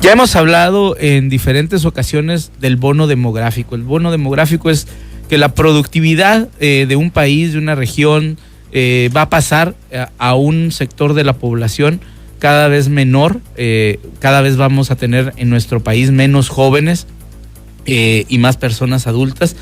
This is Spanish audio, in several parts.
Ya hemos hablado en diferentes ocasiones del bono demográfico. El bono demográfico es que la productividad de un país, de una región, va a pasar a un sector de la población cada vez menor. Cada vez vamos a tener en nuestro país menos jóvenes y más personas adultas.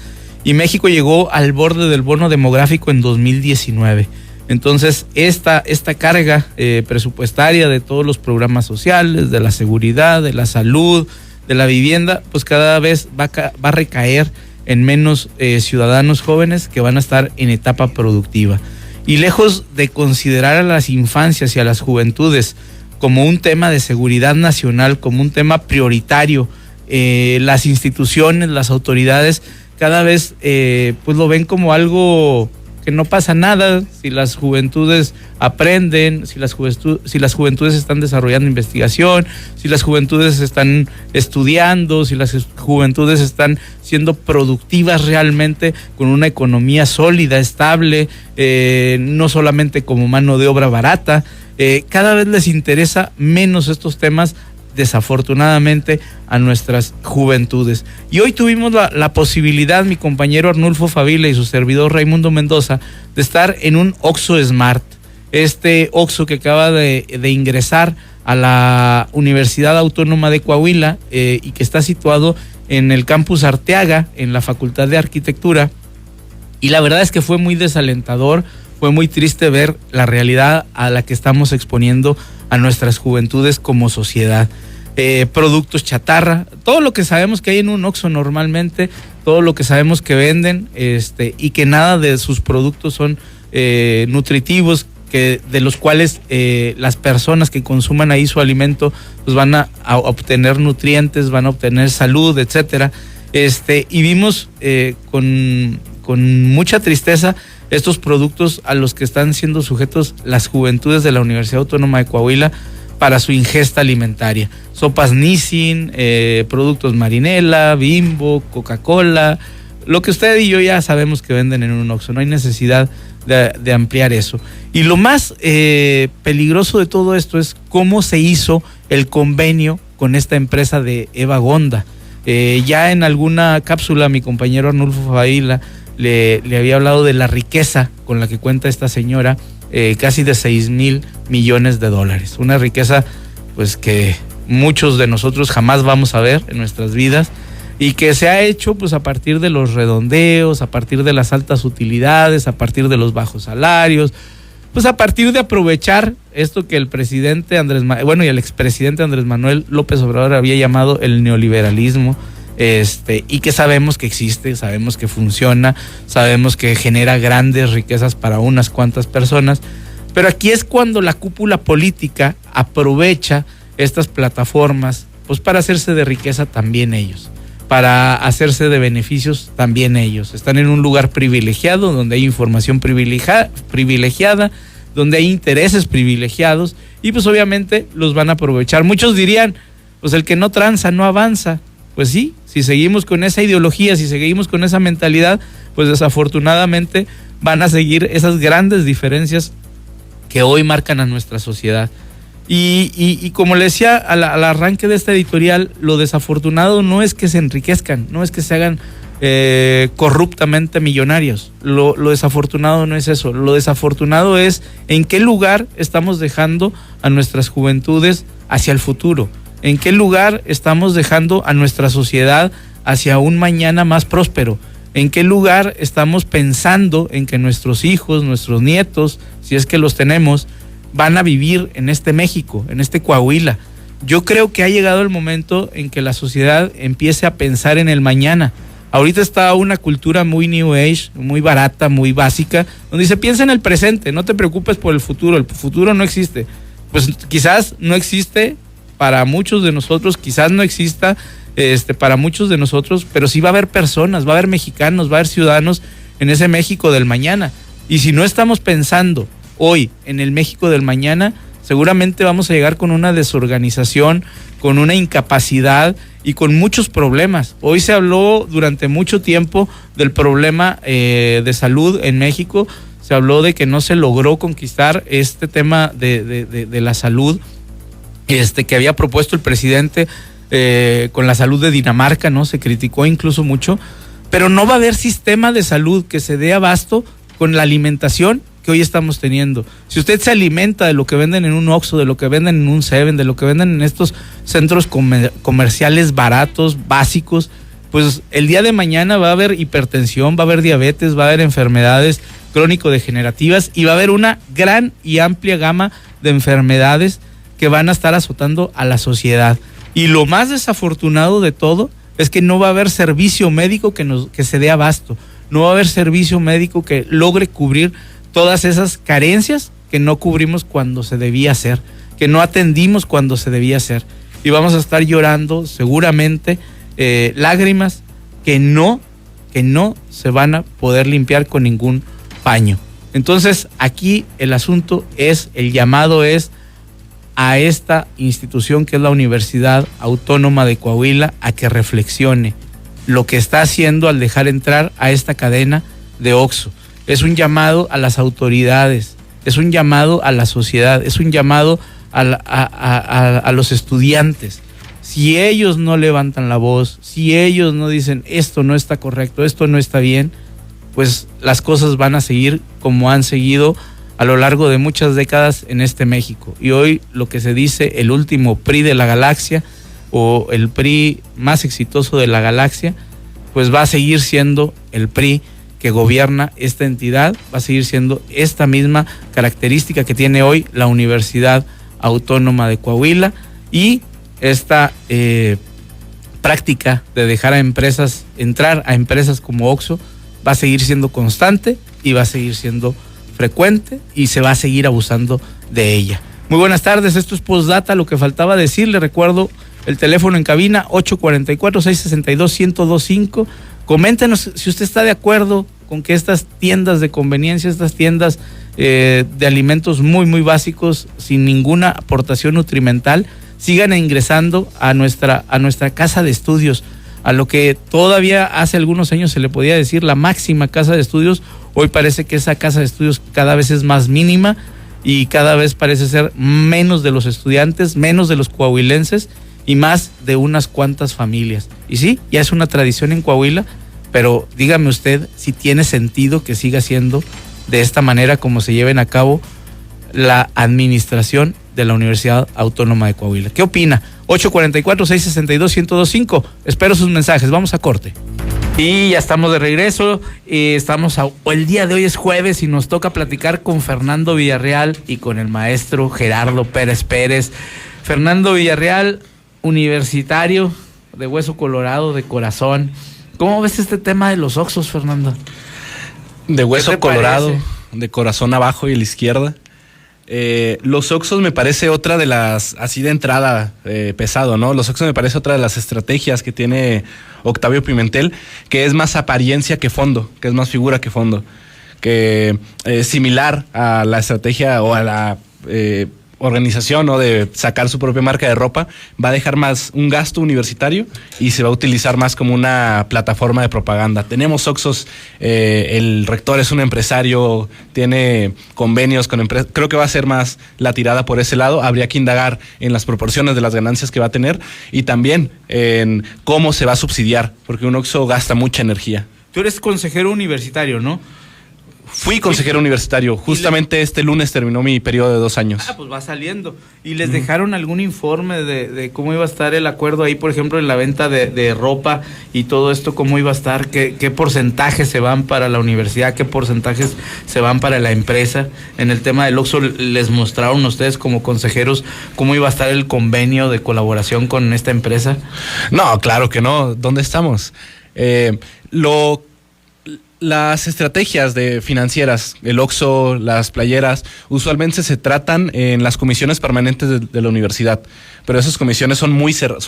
Y México llegó al borde del bono demográfico en 2019. Entonces, esta carga presupuestaria de todos los programas sociales, de la seguridad, de la salud, de la vivienda, pues cada vez va a recaer en menos ciudadanos jóvenes que van a estar en etapa productiva. Y lejos de considerar a las infancias y a las juventudes como un tema de seguridad nacional, como un tema prioritario, las instituciones, las autoridades, cada vez pues lo ven como algo que no pasa nada si las juventudes aprenden, si las juventudes están desarrollando investigación, si las juventudes están estudiando, si las juventudes están siendo productivas realmente con una economía sólida, estable, no solamente como mano de obra barata. Cada vez les interesa menos estos temas, desafortunadamente, a nuestras juventudes. Y hoy tuvimos la posibilidad, mi compañero Arnulfo Favila y su servidor Raimundo Mendoza, de estar en un Oxxo Smart. Este Oxxo que acaba de ingresar a la Universidad Autónoma de Coahuila y que está situado en el campus Arteaga, en la Facultad de Arquitectura. Y la verdad es que fue muy desalentador, fue muy triste ver la realidad a la que estamos exponiendo a nuestras juventudes como sociedad. Productos chatarra, todo lo que sabemos que hay en un Oxxo normalmente, todo lo que sabemos que venden, y que nada de sus productos son nutritivos, de los cuales las personas que consuman ahí su alimento pues van a obtener nutrientes, van a obtener salud, etcétera. Y vimos con mucha tristeza estos productos a los que están siendo sujetos las juventudes de la Universidad Autónoma de Coahuila para su ingesta alimentaria. Sopas Nissin, productos Marinela, Bimbo, Coca-Cola, lo que usted y yo ya sabemos que venden en un Oxxo. No hay necesidad de ampliar eso. Y lo más peligroso de todo esto es cómo se hizo el convenio con esta empresa de Eva Gonda. Ya en alguna cápsula mi compañero Arnulfo Favila le había hablado de la riqueza con la que cuenta esta señora, casi de 6,000 millones de dólares. Una riqueza pues que muchos de nosotros jamás vamos a ver en nuestras vidas y que se ha hecho pues a partir de los redondeos, a partir de las altas utilidades, a partir de los bajos salarios, pues a partir de aprovechar esto que el presidente y el expresidente Andrés Manuel López Obrador había llamado el neoliberalismo. Y que sabemos que existe, sabemos que funciona, sabemos que genera grandes riquezas para unas cuantas personas, pero aquí es cuando la cúpula política aprovecha estas plataformas pues para hacerse de riqueza también ellos, para hacerse de beneficios también ellos. Están en un lugar privilegiado, donde hay información privilegiada, donde hay intereses privilegiados y pues obviamente los van a aprovechar. Muchos dirían, pues el que no tranza no avanza. Pues sí, si seguimos con esa ideología, si seguimos con esa mentalidad, pues desafortunadamente van a seguir esas grandes diferencias que hoy marcan a nuestra sociedad. Y como le decía al arranque de esta editorial, lo desafortunado no es que se enriquezcan, no es que se hagan corruptamente millonarios. Lo desafortunado no es eso. Lo desafortunado es en qué lugar estamos dejando a nuestras juventudes hacia el futuro. ¿En qué lugar estamos dejando a nuestra sociedad hacia un mañana más próspero? ¿En qué lugar estamos pensando en que nuestros hijos, nuestros nietos, si es que los tenemos, van a vivir en este México, en este Coahuila? Yo creo que ha llegado el momento en que la sociedad empiece a pensar en el mañana. Ahorita está una cultura muy New Age, muy barata, muy básica, donde dice, piensa en el presente, no te preocupes por el futuro no existe. Pues quizás no existe para muchos de nosotros, quizás no exista para muchos de nosotros, pero sí va a haber personas, va a haber mexicanos, va a haber ciudadanos en ese México del mañana. Y si no estamos pensando hoy en el México del mañana, seguramente vamos a llegar con una desorganización, con una incapacidad y con muchos problemas. Hoy se habló durante mucho tiempo del problema de salud en México, se habló de que no se logró conquistar este tema de la salud que había propuesto el presidente con la salud de Dinamarca, ¿no? Se criticó incluso mucho, pero no va a haber sistema de salud que se dé abasto con la alimentación que hoy estamos teniendo. Si usted se alimenta de lo que venden en un Oxxo, de lo que venden en un Seven, de lo que venden en estos centros comerciales baratos, básicos, pues el día de mañana va a haber hipertensión, va a haber diabetes, va a haber enfermedades crónico-degenerativas y va a haber una gran y amplia gama de enfermedades que van a estar azotando a la sociedad. Y lo más desafortunado de todo es que no va a haber servicio médico que se dé abasto, no va a haber servicio médico que logre cubrir todas esas carencias que no cubrimos cuando se debía hacer, que no atendimos cuando se debía hacer. Y vamos a estar llorando seguramente lágrimas que no se van a poder limpiar con ningún paño. Entonces aquí el asunto es, el llamado es a esta institución que es la Universidad Autónoma de Coahuila a que reflexione lo que está haciendo al dejar entrar a esta cadena de Oxxo. Es un llamado a las autoridades, es un llamado a la sociedad, es un llamado a los estudiantes. Si ellos no levantan la voz, si ellos no dicen esto no está correcto, esto no está bien, pues las cosas van a seguir como han seguido a lo largo de muchas décadas en este México. Y hoy lo que se dice el último PRI de la galaxia o el PRI más exitoso de la galaxia, pues va a seguir siendo el PRI que gobierna esta entidad, va a seguir siendo esta misma característica que tiene hoy la Universidad Autónoma de Coahuila, y esta práctica de dejar a empresas, entrar a empresas como Oxxo, va a seguir siendo constante y va a seguir siendo frecuente y se va a seguir abusando de ella. Muy buenas tardes, esto es Postdata, lo que faltaba decir, le recuerdo el teléfono en cabina 844-662-1025. Coméntenos si usted está de acuerdo con que estas tiendas de conveniencia, estas tiendas de alimentos muy muy básicos, sin ninguna aportación nutrimental, sigan ingresando a nuestra casa de estudios, a lo que todavía hace algunos años se le podía decir la máxima casa de estudios. Hoy parece que esa casa de estudios cada vez es más mínima y cada vez parece ser menos de los estudiantes, menos de los coahuilenses y más de unas cuantas familias. Y sí, ya es una tradición en Coahuila, pero dígame usted si tiene sentido que siga siendo de esta manera como se lleven a cabo la administración de la Universidad Autónoma de Coahuila. ¿Qué opina? 844-662-1025. Espero sus mensajes. Vamos a corte. Y ya estamos de regreso. El día de hoy es jueves y nos toca platicar con Fernando Villarreal y con el maestro Gerardo Pérez Pérez. Fernando Villarreal, universitario de hueso colorado, de corazón. ¿Cómo ves este tema de los Oxxos, Fernando? De hueso colorado, de corazón abajo y a la izquierda. Los Oxxos me parece otra de las, así de entrada, pesado, ¿no? Los Oxxos me parece otra de las estrategias que tiene Octavio Pimentel, que es más apariencia que fondo, que es más figura que fondo, que similar a la estrategia o a la organización, ¿no?, de sacar su propia marca de ropa, va a dejar más un gasto universitario y se va a utilizar más como una plataforma de propaganda. Tenemos Oxxos, el rector es un empresario, tiene convenios con empresas, creo que va a ser más la tirada por ese lado. Habría que indagar en las proporciones de las ganancias que va a tener y también en cómo se va a subsidiar, porque un Oxxo gasta mucha energía. Tú eres consejero universitario, ¿no? Fui consejero universitario. Justamente este lunes terminó mi periodo de 2 años. Ah, pues va saliendo. ¿Y les dejaron algún informe de cómo iba a estar el acuerdo ahí, por ejemplo, en la venta de ropa y todo esto? ¿Cómo iba a estar? ¿Qué porcentajes se van para la universidad? ¿Qué porcentajes se van para la empresa? En el tema del Oxxo, ¿les mostraron ustedes como consejeros cómo iba a estar el convenio de colaboración con esta empresa? No, claro que no. ¿Dónde estamos? Las estrategias financieras, el Oxxo, las playeras, usualmente se tratan en las comisiones permanentes de la universidad, pero esas comisiones son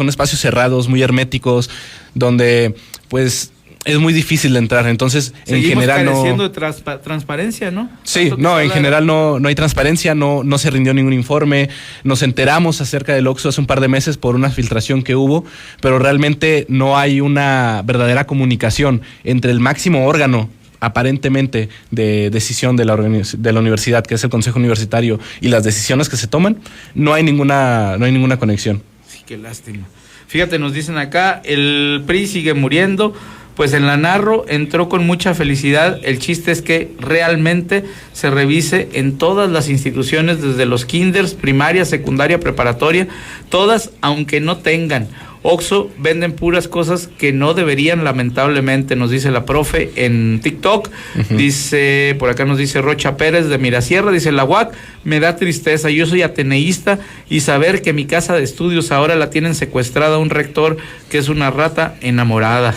espacios cerrados, muy herméticos, donde pues es muy difícil de entrar. Entonces, seguimos en general careciendo de transparencia, ¿no? Sí, no, en general no hay transparencia, no se rindió ningún informe. Nos enteramos acerca del Oxxo hace un par de meses por una filtración que hubo, pero realmente no hay una verdadera comunicación entre el máximo órgano aparentemente de decisión de la universidad, que es el Consejo Universitario, y las decisiones que se toman. No hay ninguna conexión. qué lástima. Fíjate, nos dicen acá, el PRI sigue muriendo. Pues en la narro entró con mucha felicidad. El chiste es que realmente se revise en todas las instituciones, desde los kinders, primaria, secundaria, preparatoria, todas, aunque no tengan. Oxxo venden puras cosas que no deberían, lamentablemente, nos dice la profe en TikTok. Dice, por acá nos dice Rocha Pérez de Mirasierra, dice la UAC, me da tristeza, yo soy ateneísta y saber que mi casa de estudios ahora la tienen secuestrada un rector que es una rata enamorada.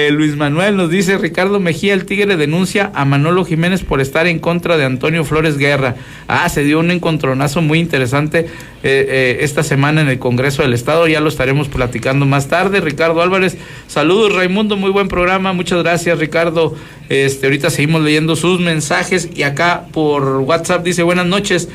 Luis Manuel nos dice, Ricardo Mejía, el Tigre denuncia a Manolo Jiménez por estar en contra de Antonio Flores Guerra. Se dio un encontronazo muy interesante esta semana en el Congreso del Estado, ya lo estaremos platicando más tarde. Ricardo Álvarez, saludos Raimundo, muy buen programa, muchas gracias Ricardo. Ahorita seguimos leyendo sus mensajes y acá por WhatsApp dice, buenas noches.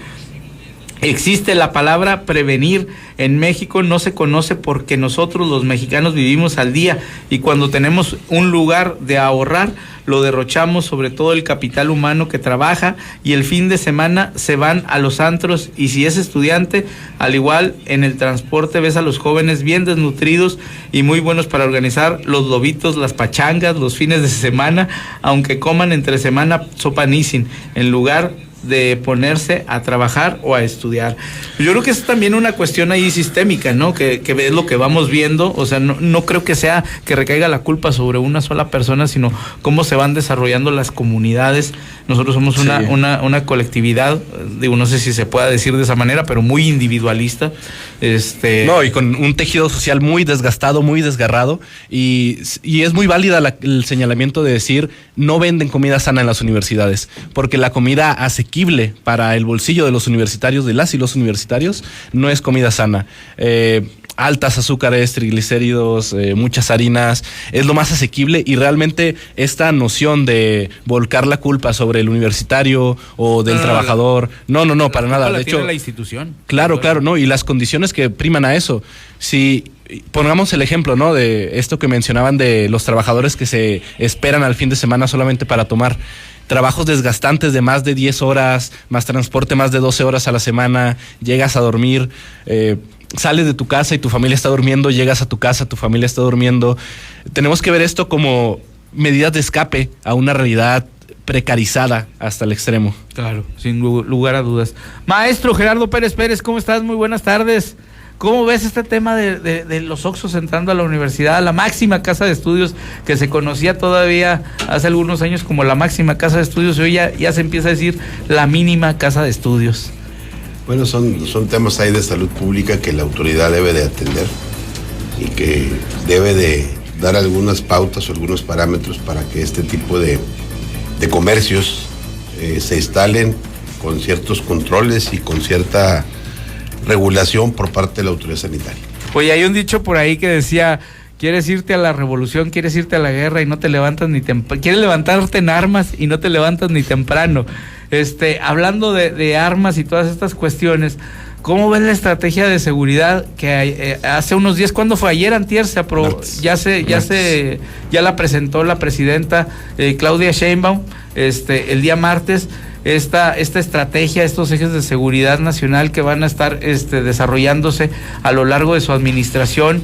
Existe la palabra prevenir. En México no se conoce porque nosotros los mexicanos vivimos al día y cuando tenemos un lugar de ahorrar lo derrochamos, sobre todo el capital humano que trabaja, y el fin de semana se van a los antros, y si es estudiante, al igual en el transporte ves a los jóvenes bien desnutridos y muy buenos para organizar los lobitos, las pachangas, los fines de semana, aunque coman entre semana sopa Nissin, en lugar de ponerse a trabajar o a estudiar. Yo creo que es también una cuestión ahí sistémica, ¿no? Que es lo que vamos viendo, o sea, no creo que sea que recaiga la culpa sobre una sola persona, sino cómo se van desarrollando las comunidades. Nosotros somos una colectividad, digo, no sé si se pueda decir de esa manera, pero muy individualista. No, y con un tejido social muy desgastado, muy desgarrado, y es muy válida el señalamiento de decir, no venden comida sana en las universidades, porque la comida asequible para el bolsillo de los universitarios, de las y los universitarios, no es comida sana. Altas azúcares, triglicéridos, muchas harinas, es lo más asequible, y realmente esta noción de volcar la culpa sobre el universitario o del trabajador, no, para nada. De hecho, la institución. Claro, no, y las condiciones que priman a eso. Si pongamos el ejemplo, ¿no?, de esto que mencionaban de los trabajadores que se esperan al fin de semana solamente para tomar. Trabajos desgastantes de más de 10 horas, más transporte más de 12 horas a la semana, llegas a dormir, sales de tu casa y tu familia está durmiendo, llegas a tu casa, tu familia está durmiendo. Tenemos que ver esto como medidas de escape a una realidad precarizada hasta el extremo. Claro, sin lugar a dudas. Maestro Gerardo Pérez Pérez, ¿cómo estás? Muy buenas tardes. ¿Cómo ves este tema de los Oxxos entrando a la universidad, a la máxima casa de estudios que se conocía todavía hace algunos años como la máxima casa de estudios, y hoy ya se empieza a decir la mínima casa de estudios? Bueno, son temas ahí de salud pública que la autoridad debe de atender y que debe de dar algunas pautas o algunos parámetros para que este tipo de comercios se instalen con ciertos controles y con cierta regulación por parte de la autoridad sanitaria. Oye, hay un dicho por ahí que decía, quieres irte a la revolución, quieres irte a la guerra y no te levantas ni temprano, quieres levantarte en armas y no te levantas ni temprano. Hablando de armas y todas estas cuestiones, ¿cómo ves la estrategia de seguridad que hace unos días, cuándo fue? Ayer, antier, se aprobó, ya la presentó la presidenta Claudia Sheinbaum, el día martes, esta estrategia, estos ejes de seguridad nacional que van a estar desarrollándose a lo largo de su administración.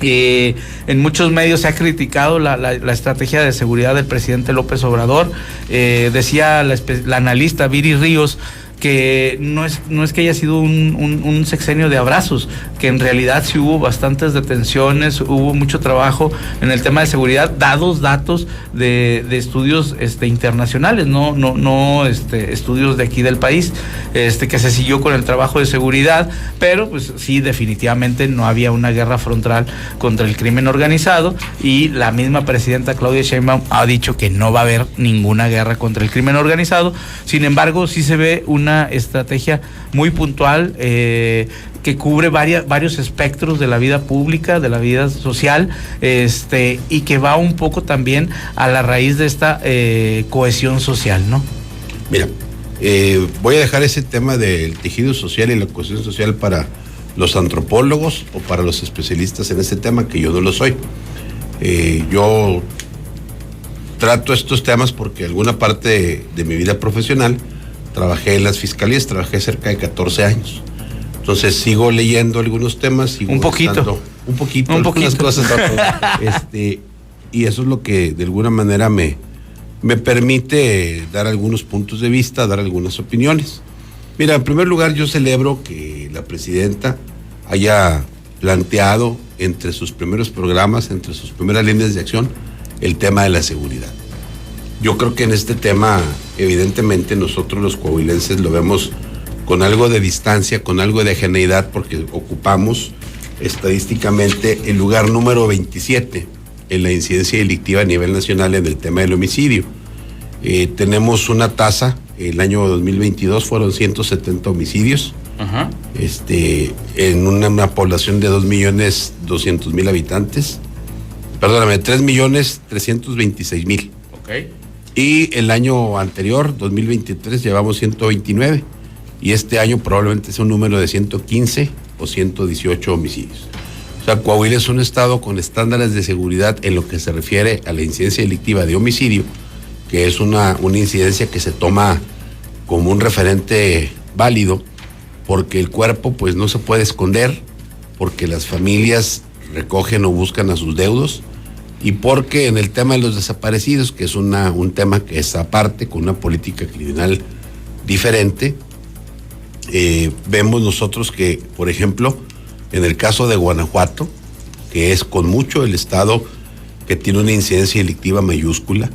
En muchos medios se ha criticado la estrategia de seguridad del presidente López Obrador. Decía la analista Viri Ríos que no es que haya sido un sexenio de abrazos, que en realidad sí hubo bastantes detenciones, hubo mucho trabajo en el tema de seguridad, datos de estudios internacionales, no estudios de aquí del país, que se siguió con el trabajo de seguridad, pero pues sí, definitivamente no había una guerra frontal contra el crimen organizado, y la misma presidenta Claudia Sheinbaum ha dicho que no va a haber ninguna guerra contra el crimen organizado. Sin embargo, sí se ve una estrategia muy puntual que cubre varios espectros de la vida pública, de la vida social, y que va un poco también a la raíz de esta cohesión social, ¿no? Mira, voy a dejar ese tema del tejido social y la cohesión social para los antropólogos o para los especialistas en ese tema, que yo no lo soy. Yo trato estos temas porque alguna parte de mi vida profesional trabajé en las fiscalías, trabajé cerca de 14 años. Entonces sigo leyendo algunos temas, sigo un poquito, algunas cosas, y eso es lo que de alguna manera me permite dar algunos puntos de vista, dar algunas opiniones. Mira, en primer lugar, yo celebro que la presidenta haya planteado entre sus primeros programas, entre sus primeras líneas de acción, el tema de la seguridad. Yo creo que en este tema, evidentemente, nosotros los coahuilenses lo vemos con algo de distancia, con algo de ajeneidad, porque ocupamos estadísticamente el lugar número 27 en la incidencia delictiva a nivel nacional en el tema del homicidio. Tenemos una tasa, el año 2022 fueron 170 homicidios, en una población de 2.200.000 habitantes, perdóname, 3.326.000. Okay. Y el año anterior, 2023, llevamos 129, y este año probablemente sea un número de 115 o 118 homicidios. O sea, Coahuila es un estado con estándares de seguridad en lo que se refiere a la incidencia delictiva de homicidio, que es una incidencia que se toma como un referente válido, porque el cuerpo pues no se puede esconder, porque las familias recogen o buscan a sus deudos, y porque en el tema de los desaparecidos, que es un tema que es aparte, con una política criminal diferente, vemos nosotros que, por ejemplo, en el caso de Guanajuato, que es con mucho el estado que tiene una incidencia delictiva mayúscula,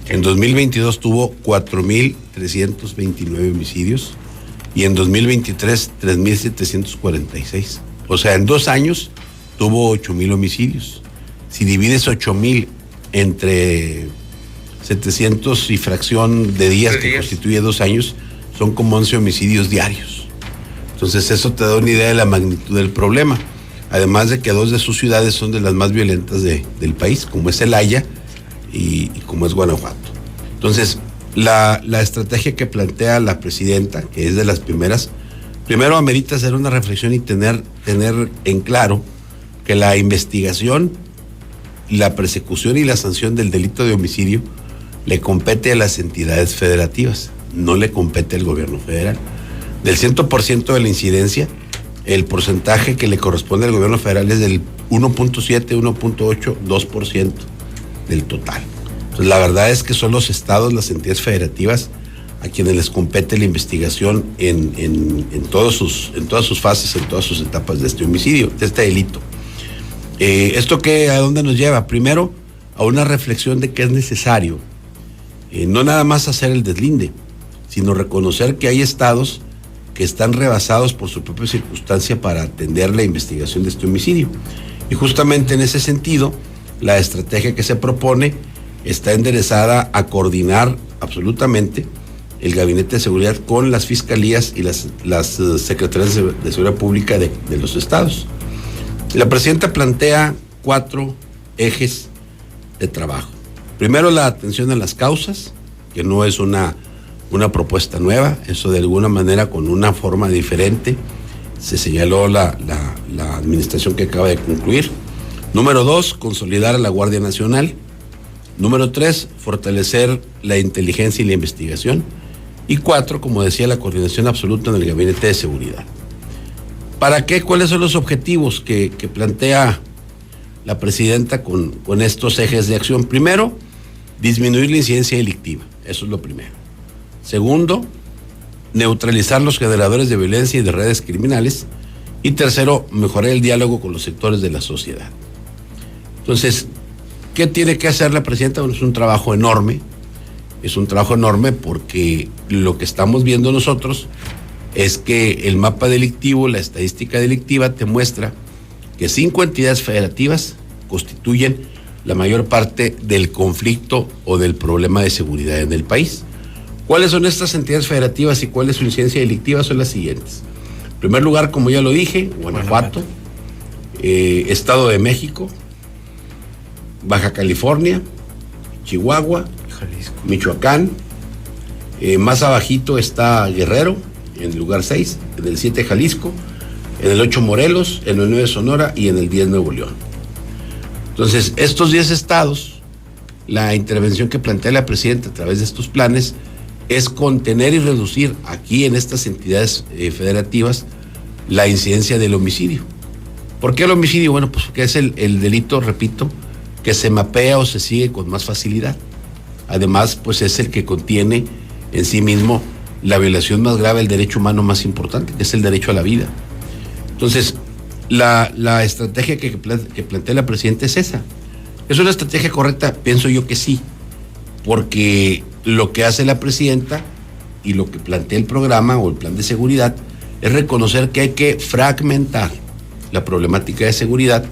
en 2022 tuvo 4.329 homicidios y en 2023 3.746. O sea, en 2 años tuvo 8.000 homicidios. Si divides 8.000 entre 700 y fracción de días que constituye 2 años, son como 11 homicidios diarios. Entonces eso te da una idea de la magnitud del problema. Además de que 2 de sus ciudades son de las más violentas del país, como es Celaya y como es Guanajuato. Entonces, la estrategia que plantea la presidenta, que es de las primeras, primero amerita hacer una reflexión y tener en claro que la investigación, la persecución y la sanción del delito de homicidio le compete a las entidades federativas, no le compete al gobierno federal. Del 100% de la incidencia, el porcentaje que le corresponde al gobierno federal es del 1.7, 1.8, 2% del total. Entonces, la verdad es que son los estados, las entidades federativas, a quienes les compete la investigación en todas sus fases, en todas sus etapas de este homicidio, de este delito. ¿Esto a dónde nos lleva? Primero, a una reflexión de que es necesario no nada más hacer el deslinde, sino reconocer que hay estados que están rebasados por su propia circunstancia para atender la investigación de este homicidio. Y justamente en ese sentido, la estrategia que se propone está enderezada a coordinar absolutamente el Gabinete de Seguridad con las fiscalías y las secretarías de Seguridad Pública de los estados. La presidenta plantea 4 ejes de trabajo. Primero, la atención a las causas, que no es una propuesta nueva, eso de alguna manera con una forma diferente se señaló la administración que acaba de concluir. Número 2, consolidar a la Guardia Nacional. Número 3, fortalecer la inteligencia y la investigación. Y 4, como decía, la coordinación absoluta en el Gabinete de Seguridad. ¿Para qué? ¿Cuáles son los objetivos que plantea la presidenta con estos ejes de acción? Primero, disminuir la incidencia delictiva, eso es lo primero. Segundo, neutralizar los generadores de violencia y de redes criminales. Y tercero, mejorar el diálogo con los sectores de la sociedad. Entonces, ¿qué tiene que hacer la presidenta? Bueno, es un trabajo enorme porque lo que estamos viendo nosotros es que el mapa delictivo, la estadística delictiva te muestra que 5 entidades federativas constituyen la mayor parte del conflicto o del problema de seguridad en el país. ¿Cuáles son estas entidades federativas y cuál es su incidencia delictiva? Son las siguientes. En primer lugar, como ya lo dije, Guanajuato, Estado de México, Baja California, Chihuahua, Jalisco, Michoacán, más abajito está Guerrero, en el lugar 6, en el 7 Jalisco, en el 8 Morelos, en el 9 Sonora y en el 10 Nuevo León. Entonces, estos 10 estados, la intervención que plantea la presidenta a través de estos planes es contener y reducir aquí en estas entidades federativas la incidencia del homicidio. ¿Por qué el homicidio? Bueno, pues porque es el delito, repito, que se mapea o se sigue con más facilidad. Además, pues es el que contiene en sí mismo la violación más grave del derecho humano más importante, que es el derecho a la vida. Entonces, la estrategia que plantea la presidenta es esa. ¿Es una estrategia correcta? Pienso yo que sí, porque lo que hace la presidenta y lo que plantea el programa o el plan de seguridad es reconocer que hay que fragmentar la problemática de seguridad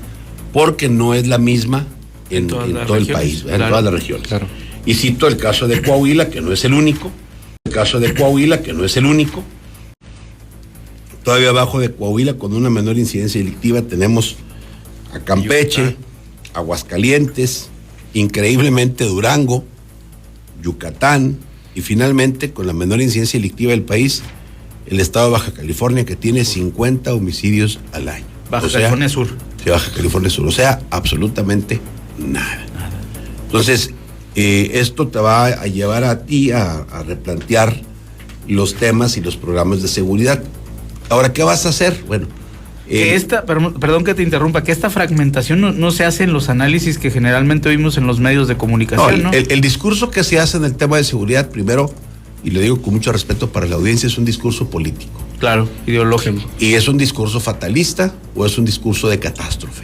porque no es la misma en todo el país, en todas las regiones. Claro. Y cito el caso de Coahuila, que no es el único. Todavía abajo de Coahuila, con una menor incidencia delictiva, tenemos a Campeche, Aguascalientes, increíblemente Durango, Yucatán, y finalmente, con la menor incidencia delictiva del país, el estado de Baja California, que tiene 50 homicidios al año. Baja California Sur. Sí, Baja California Sur. O sea, absolutamente nada. Entonces, esto te va a llevar a ti a replantear los temas y los programas de seguridad. Ahora, ¿qué vas a hacer? Bueno, perdón que te interrumpa, que esta fragmentación no se hace en los análisis que generalmente oímos en los medios de comunicación, ¿no? El discurso que se hace en el tema de seguridad, primero, y lo digo con mucho respeto para la audiencia, es un discurso político. Claro, ideológico. ¿Y es un discurso fatalista o es un discurso de catástrofe?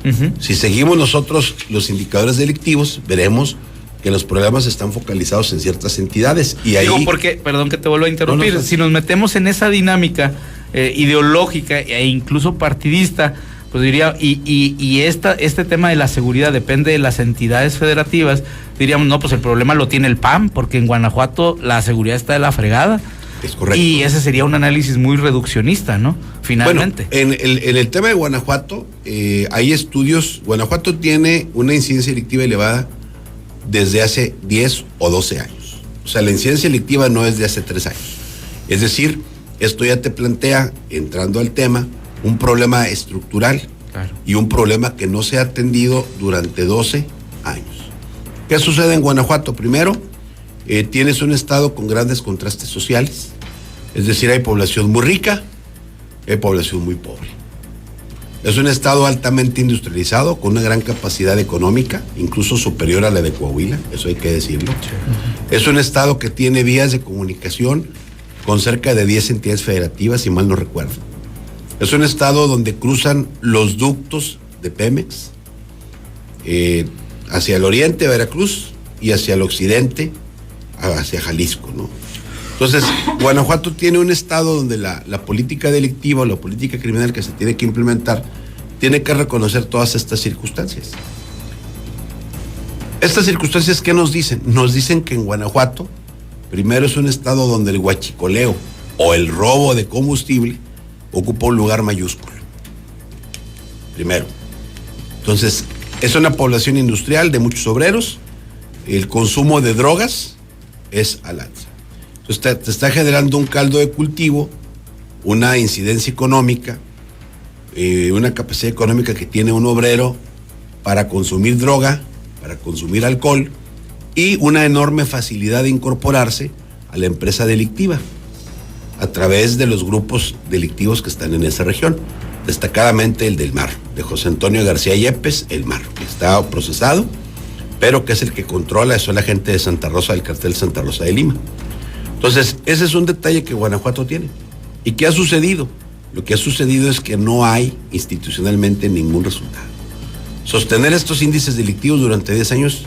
Uh-huh. Si seguimos nosotros los indicadores delictivos, veremos que los problemas están focalizados en ciertas entidades. Y ahí... Digo, porque, perdón que te vuelvo a interrumpir, si nos metemos en esa dinámica ideológica e incluso partidista, pues diría, este tema de la seguridad depende de las entidades federativas, diríamos, no, pues el problema lo tiene el PAN, porque en Guanajuato la seguridad está de la fregada. Es correcto. Y ese sería un análisis muy reduccionista, ¿no? Finalmente. Bueno, en el tema de Guanajuato, hay estudios. Guanajuato tiene una incidencia delictiva elevada desde hace 10 o 12 años. O sea, la incidencia delictiva no es de hace 3 años. Es decir, esto ya te plantea, entrando al tema, un problema estructural, claro, y un problema que no se ha atendido durante 12 años. ¿Qué sucede en Guanajuato? Primero, tienes un estado con grandes contrastes sociales, es decir, hay población muy rica, hay población muy pobre. Es un estado altamente industrializado, con una gran capacidad económica, incluso superior a la de Coahuila, eso hay que decirlo. Sí. Es un estado que tiene vías de comunicación con cerca de 10 entidades federativas, si mal no recuerdo. Es un estado donde cruzan los ductos de Pemex, hacia el oriente, Veracruz, y hacia el occidente, hacia Jalisco, ¿no? Entonces, Guanajuato tiene un estado donde la política delictiva o la política criminal que se tiene que implementar tiene que reconocer todas estas circunstancias. Estas circunstancias, ¿qué nos dicen? Nos dicen que en Guanajuato, primero, es un estado donde el huachicoleo o el robo de combustible ocupa un lugar mayúsculo. Primero. Entonces, es una población industrial de muchos obreros, el consumo de drogas es al alza. Entonces, te está generando un caldo de cultivo, una incidencia económica, una capacidad económica que tiene un obrero para consumir droga, para consumir alcohol, y una enorme facilidad de incorporarse a la empresa delictiva a través de los grupos delictivos que están en esa región, destacadamente el del Marro, de José Antonio García Yepes, el Marro, que está procesado, pero que es el que controla, eso es la gente de Santa Rosa, del cartel Santa Rosa de Lima. Entonces, ese es un detalle que Guanajuato tiene. ¿Y qué ha sucedido? Lo que ha sucedido es que no hay institucionalmente ningún resultado. Sostener estos índices delictivos durante 10 años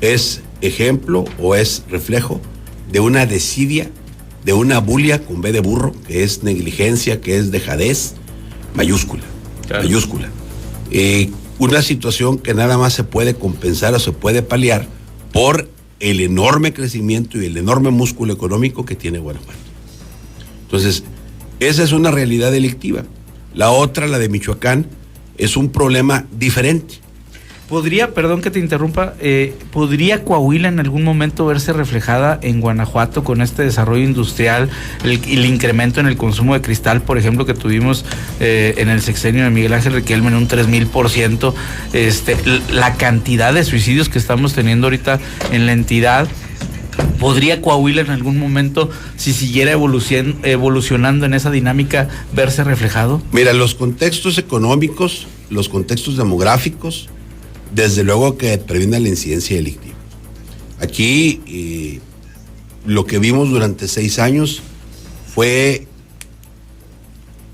es ejemplo o es reflejo de una desidia, de una bulia con B de burro, que es negligencia, que es dejadez, mayúscula, claro, mayúscula. Una situación que nada más se puede compensar o se puede paliar por el enorme crecimiento y el enorme músculo económico que tiene Guanajuato. Entonces, esa es una realidad delictiva. La otra, la de Michoacán, es un problema diferente. Perdón que te interrumpa, ¿podría Coahuila en algún momento verse reflejada en Guanajuato con este desarrollo industrial, el incremento en el consumo de cristal, por ejemplo, que tuvimos en el sexenio de Miguel Ángel Riquelme en un 3000%, la cantidad de suicidios que estamos teniendo ahorita en la entidad? ¿Podría Coahuila en algún momento, si siguiera evolucionando en esa dinámica, verse reflejado? Mira, los contextos económicos, los contextos demográficos, desde luego que previenen la incidencia delictiva. Aquí lo que vimos durante 6 años fue,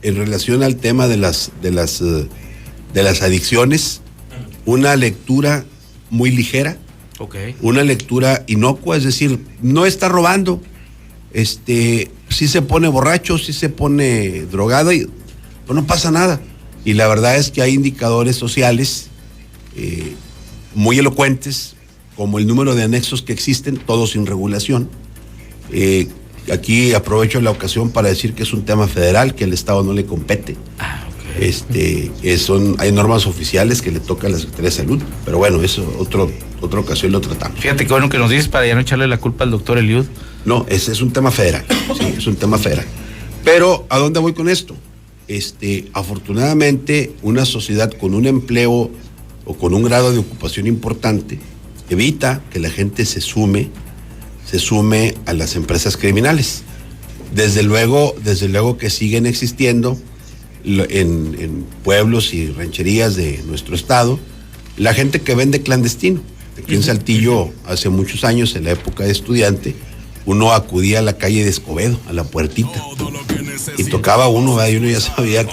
en relación al tema de las adicciones, una lectura muy ligera, una lectura inocua, es decir, no está robando, sí se pone borracho, sí se pone drogado y pues no pasa nada. Y la verdad es que hay indicadores sociales muy elocuentes, como el número de anexos que existen, todos sin regulación. Aquí aprovecho la ocasión para decir que es un tema federal, que al Estado no le compete. Hay normas oficiales que le toca a la Secretaría de Salud, pero bueno, eso otra ocasión lo tratamos. Fíjate qué bueno que nos dices para ya no echarle la culpa al doctor Eliud. No, ese es un tema federal, sí, es un tema federal. Pero, ¿a dónde voy con esto? Afortunadamente, una sociedad con un empleo o con un grado de ocupación importante evita que la gente se sume a las empresas criminales. Desde luego que siguen existiendo en pueblos y rancherías de nuestro estado la gente que vende clandestino. Aquí en Saltillo, hace muchos años, en la época de estudiante, uno acudía a la calle de Escobedo, a la puertita, y tocaba uno, ¿verdad? Y uno ya sabía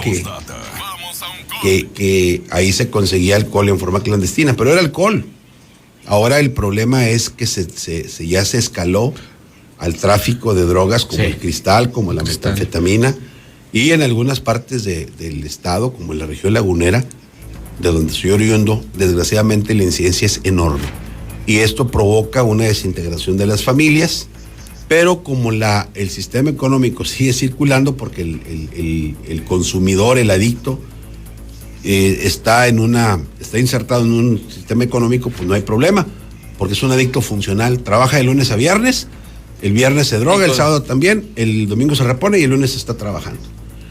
que ahí se conseguía alcohol en forma clandestina, pero era alcohol. Ahora el problema es que ya se escaló al tráfico de drogas como el cristal, como la metanfetamina, y en algunas partes del estado, como en la región lagunera, de donde soy oriundo, desgraciadamente la incidencia es enorme. Y esto provoca una desintegración de las familias, pero como el sistema económico sigue circulando, porque el consumidor, el adicto, está insertado en un sistema económico, pues no hay problema, porque es un adicto funcional, trabaja de lunes a viernes, el viernes se droga, el sábado también, el domingo se repone y el lunes está trabajando.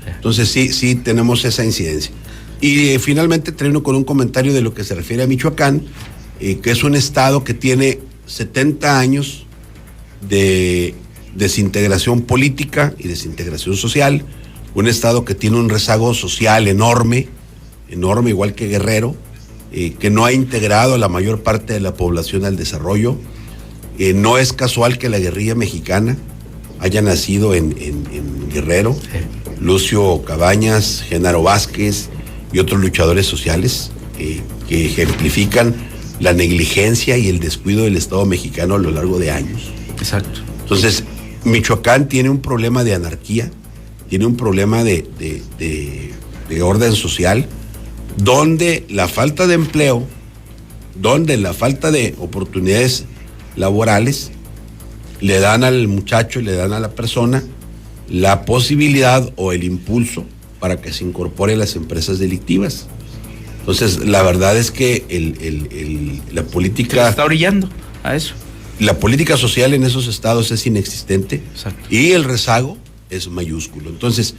Entonces sí tenemos esa incidencia. Y finalmente termino con un comentario de lo que se refiere a Michoacán, que es un estado que tiene 70 años de desintegración política y desintegración social, un estado que tiene un rezago social enorme, igual que Guerrero, que no ha integrado a la mayor parte de la población al desarrollo. No es casual que la guerrilla mexicana haya nacido en Guerrero. Lucio Cabañas, Genaro Vázquez y otros luchadores sociales que ejemplifican la negligencia y el descuido del Estado mexicano a lo largo de años. Exacto. Entonces, Michoacán tiene un problema de anarquía, tiene un problema de orden social, donde la falta de empleo, donde la falta de oportunidades laborales le dan al muchacho, le dan a la persona la posibilidad o el impulso para que se incorpore a las empresas delictivas. Entonces, la verdad es que la política... Se está orillando a eso. La política social en esos estados es inexistente. Exacto. Y el rezago es mayúsculo. Entonces,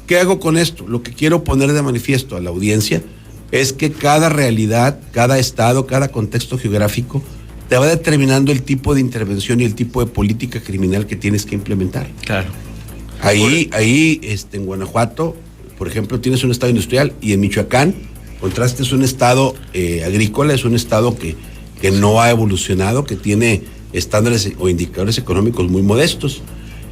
¿qué hago con esto? Lo que quiero poner de manifiesto a la audiencia es que cada realidad, cada estado, cada contexto geográfico te va determinando el tipo de intervención y el tipo de política criminal que tienes que implementar. Claro. Ahí en Guanajuato, por ejemplo, tienes un estado industrial, y en Michoacán, contraste, es un estado agrícola, es un estado que no ha evolucionado, que tiene estándares o indicadores económicos muy modestos.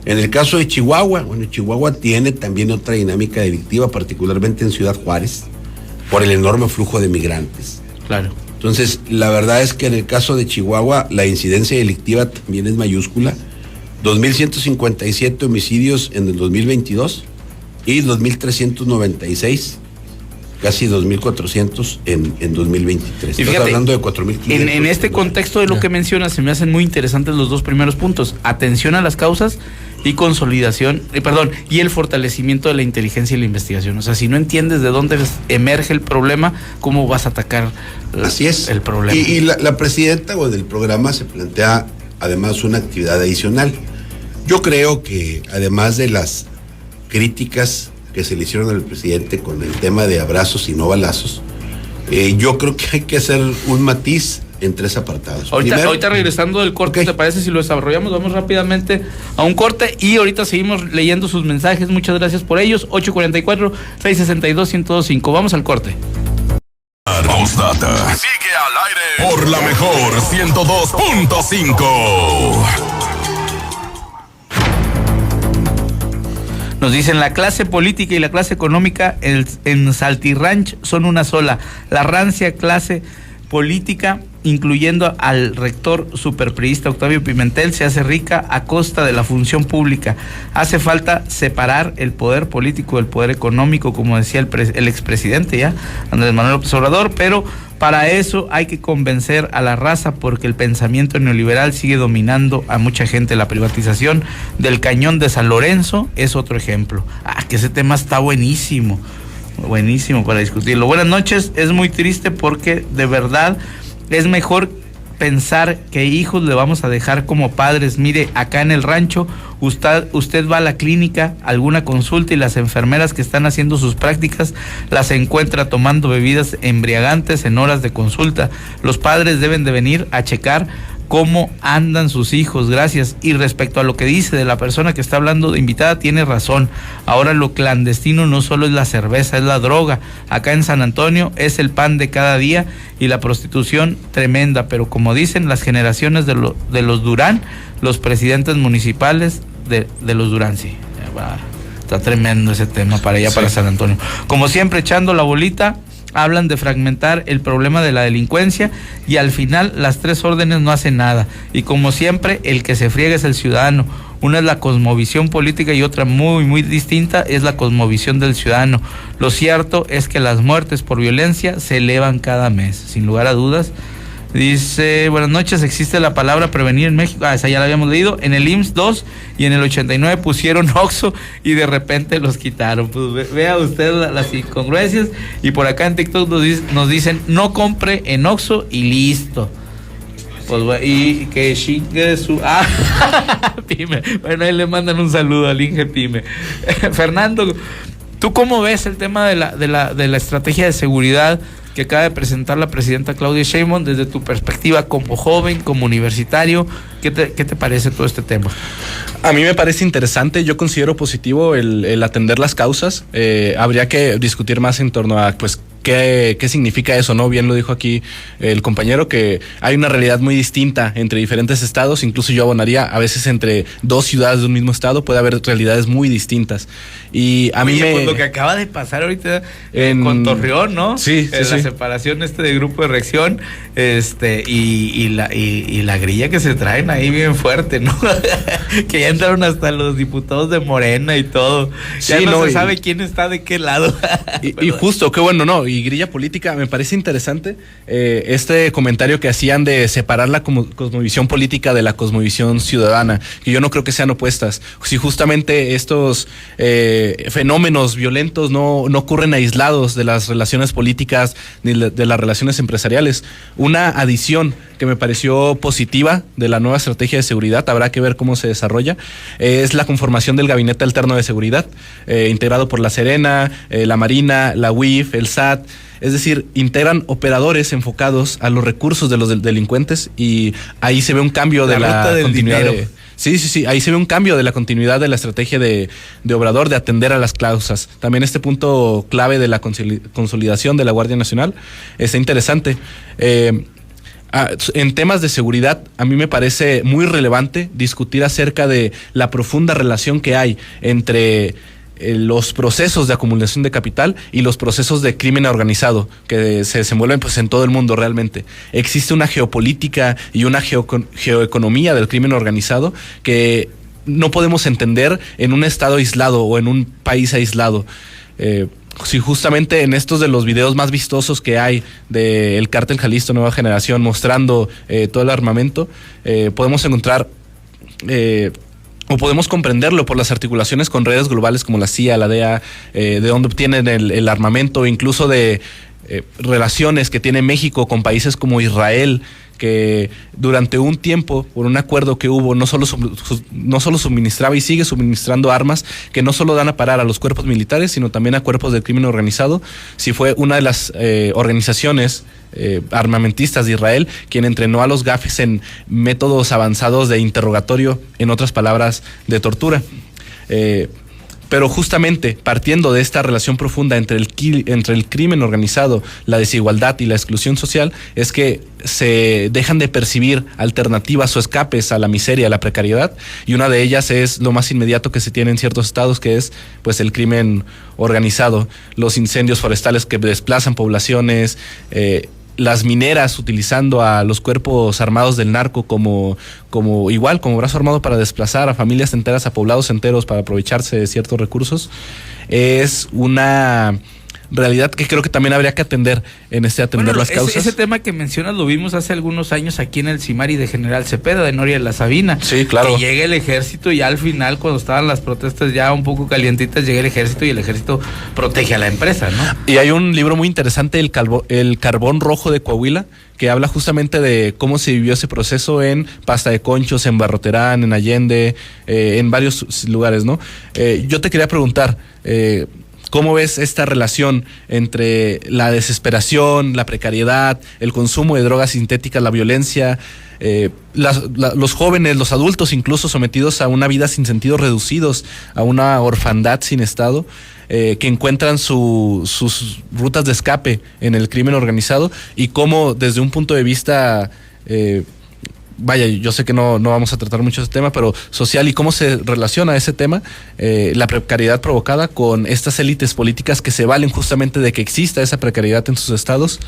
En el caso de Chihuahua, Chihuahua tiene también otra dinámica delictiva, particularmente en Ciudad Juárez, por el enorme flujo de migrantes. Claro. Entonces, la verdad es que en el caso de Chihuahua, la incidencia delictiva también es mayúscula. 2.157 homicidios en el 2022 y 2.396, casi 2.400 en 2023. Estás hablando de 4.500. En este contexto de lo que mencionas, se me hacen muy interesantes los dos primeros puntos: atención a las causas y consolidación, y el fortalecimiento de la inteligencia y la investigación. O sea, si no entiendes de dónde emerge el problema, ¿cómo vas a atacar Así es. el problema? Y la presidenta del programa se plantea además una actividad adicional. Yo creo que además de las críticas que se le hicieron al presidente con el tema de abrazos y no balazos, yo creo que hay que hacer un matiz en 3 apartados. Ahorita regresando del corte, ¿te parece si lo desarrollamos? Vamos rápidamente a un corte y ahorita seguimos leyendo sus mensajes. Muchas gracias por ellos. 844-662-1025. Vamos al corte. Postdata. Sigue al aire por la mejor 102.5. Nos dicen, la clase política y la clase económica en Saltirranch son una sola. La rancia clase política, incluyendo al rector superpriista Octavio Pimentel, se hace rica a costa de la función pública. Hace falta separar el poder político del poder económico, como decía el expresidente ya, Andrés Manuel López Obrador, pero para eso hay que convencer a la raza, porque el pensamiento neoliberal sigue dominando a mucha gente. La privatización del cañón de San Lorenzo es otro ejemplo. Que ese tema está buenísimo para discutirlo. Buenas noches, es muy triste porque de verdad es mejor pensar que hijos le vamos a dejar como padres. Mire, acá en el rancho, usted va a la clínica, alguna consulta, y las enfermeras que están haciendo sus prácticas las encuentra tomando bebidas embriagantes en horas de consulta. Los padres deben de venir a checar cómo andan sus hijos. Gracias. Y respecto a lo que dice de la persona que está hablando de invitada, tiene razón. Ahora lo clandestino no solo es la cerveza, es la droga. Acá en San Antonio es el pan de cada día y la prostitución tremenda. Pero como dicen las generaciones de los Durán, los presidentes municipales de los Durán, sí. Está tremendo ese tema para allá, sí, para San Antonio. Como siempre, echando la bolita, hablan de fragmentar el problema de la delincuencia y al final las 3 órdenes no hacen nada. Y como siempre, el que se friega es el ciudadano. Una es la cosmovisión política y otra muy, muy distinta es la cosmovisión del ciudadano. Lo cierto es que las muertes por violencia se elevan cada mes, sin lugar a dudas. Dice, buenas noches, existe la palabra prevenir en México. Esa ya la habíamos leído. En el IMSS 2 y en el 89 pusieron Oxxo y de repente los quitaron. Pues vea usted las incongruencias. Y por acá en TikTok nos dicen, no compre en Oxxo y listo. Pues y que chingue su... Pime. Bueno, ahí le mandan un saludo al Inge Pime. Fernando, ¿tú cómo ves el tema de la estrategia de seguridad que acaba de presentar la presidenta Claudia Sheinbaum desde tu perspectiva como joven, como universitario? ¿Qué te parece todo este tema? A mí me parece interesante, yo considero positivo el atender las causas. Habría que discutir más en torno a, pues, ¿qué significa eso, no? Bien lo dijo aquí el compañero, que hay una realidad muy distinta entre diferentes estados. Incluso yo abonaría, a veces entre 2 ciudades de un mismo estado puede haber realidades muy distintas. Y a mí pues lo que acaba de pasar ahorita con Torreón, ¿no? Sí, la separación de grupo de reacción, y la grilla que se traen ahí bien fuerte, ¿no? Que ya entraron hasta los diputados de Morena y todo. Ya no se sabe quién está de qué lado. y justo, qué bueno, ¿no? Y grilla política, me parece interesante este comentario que hacían de separar la cosmovisión política de la cosmovisión ciudadana, que yo no creo que sean opuestas. Si justamente estos fenómenos violentos no ocurren aislados de las relaciones políticas ni de las relaciones empresariales. Una adición que me pareció positiva de la nueva estrategia de seguridad, habrá que ver cómo se desarrolla, es la conformación del Gabinete Alterno de Seguridad, integrado por la Serena, la Marina, la UIF, el SAT. Es decir, integran operadores enfocados a los recursos de los delincuentes, y ahí se ve un cambio de la continuidad de... Sí, ahí se ve un cambio de la continuidad de la estrategia de Obrador de atender a las causas. También este punto clave de la consolidación de la Guardia Nacional está interesante. En temas de seguridad, a mí me parece muy relevante discutir acerca de la profunda relación que hay entre los procesos de acumulación de capital y los procesos de crimen organizado que se desenvuelven, pues, en todo el mundo realmente. Existe una geopolítica y una geoeconomía del crimen organizado que no podemos entender en un estado aislado o en un país aislado. Si justamente en estos de los videos más vistosos que hay del Cártel Jalisco Nueva Generación mostrando todo el armamento, podemos encontrar o podemos comprenderlo por las articulaciones con redes globales como la CIA, la DEA, de dónde obtienen el armamento, incluso de relaciones que tiene México con países como Israel, que durante un tiempo, por un acuerdo que hubo, no solo suministraba y sigue suministrando armas que no solo dan a parar a los cuerpos militares, sino también a cuerpos del crimen organizado. Sí fue una de las organizaciones armamentistas de Israel quien entrenó a los gafes en métodos avanzados de interrogatorio, en otras palabras, de tortura. Pero justamente partiendo de esta relación profunda entre el crimen organizado, la desigualdad y la exclusión social, es que se dejan de percibir alternativas o escapes a la miseria, a la precariedad, y una de ellas es lo más inmediato que se tiene en ciertos estados, que es pues el crimen organizado, los incendios forestales que desplazan poblaciones, las mineras utilizando a los cuerpos armados del narco como brazo armado para desplazar a familias enteras, a poblados enteros para aprovecharse de ciertos recursos. Es una realidad que creo que también habría que atender las causas. Ese tema que mencionas lo vimos hace algunos años aquí en el Cimari de General Cepeda, de Noria de la Sabina. Sí, claro. Que llega el ejército y al final, cuando estaban las protestas ya un poco calientitas, llega el ejército y el ejército protege a la empresa, ¿no? Y hay un libro muy interesante, El Carbón Rojo de Coahuila, que habla justamente de cómo se vivió ese proceso en Pasta de Conchos, en Barroterán, en Allende, en varios lugares, ¿no? Yo te quería preguntar, ¿cómo ves esta relación entre la desesperación, la precariedad, el consumo de drogas sintéticas, la violencia, los jóvenes, los adultos incluso sometidos a una vida sin sentido, reducidos a una orfandad sin Estado, que encuentran sus rutas de escape en el crimen organizado, y cómo desde un punto de vista... yo sé que no vamos a tratar mucho ese tema, pero social, y cómo se relaciona ese tema, la precariedad provocada con estas élites políticas que se valen justamente de que exista esa precariedad en sus estados,